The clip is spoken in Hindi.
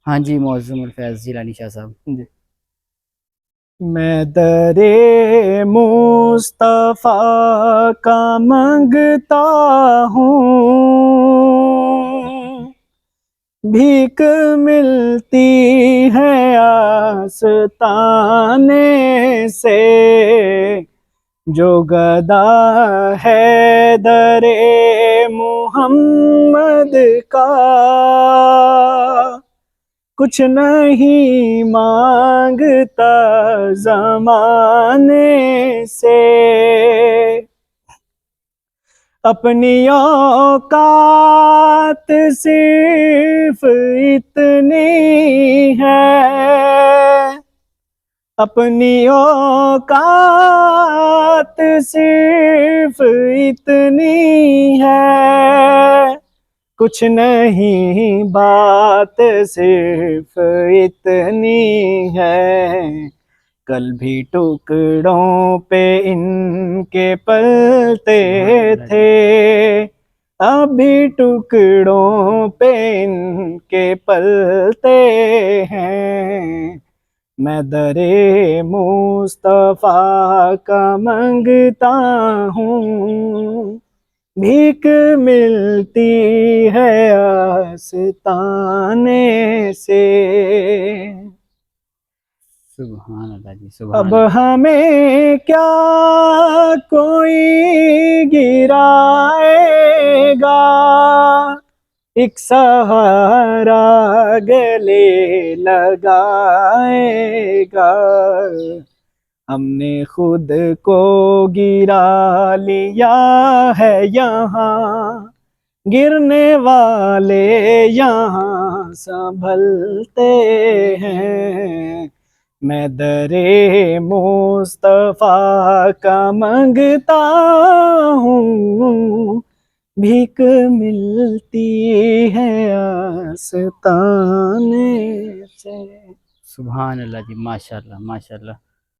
हाँ जी, मौज़ूमुल फैज़ जिलानी शाह साहब जी। मैं दरे मुस्तफा का मांगता हूँ, भीख मिलती है आस्ताने से। जो गदा है दरे मोहम्मद का, कुछ नहीं मांगता जमाने से। अपनी औकात सिर्फ इतनी है, अपनी औकात सिर्फ इतनी है। कुछ नहीं बात सिर्फ इतनी है। कल भी टुकड़ों पे इनके पलते सुभान अल्लाह थे, जी। अभी टुकड़ों पे इनके पलते हैं। मैं दरे मुस्तफा का मांगता हूँ, भीख मिलती है आस्ताने से। सुभान अल्लाह जी, अब सुभान अल्लाह। हमें क्या कोई गिराएगा, एक सहारा गले लगाएगा। हमने खुद को गिरा लिया है यहाँ, गिरने वाले यहाँ संभलते हैं। मैं दरे मुस्तफा का मांगता हूँ, भीख मिलती है आस्ताने से। सुभान अल्लाह जी, माशाअल्लाह, माशाअल्लाह।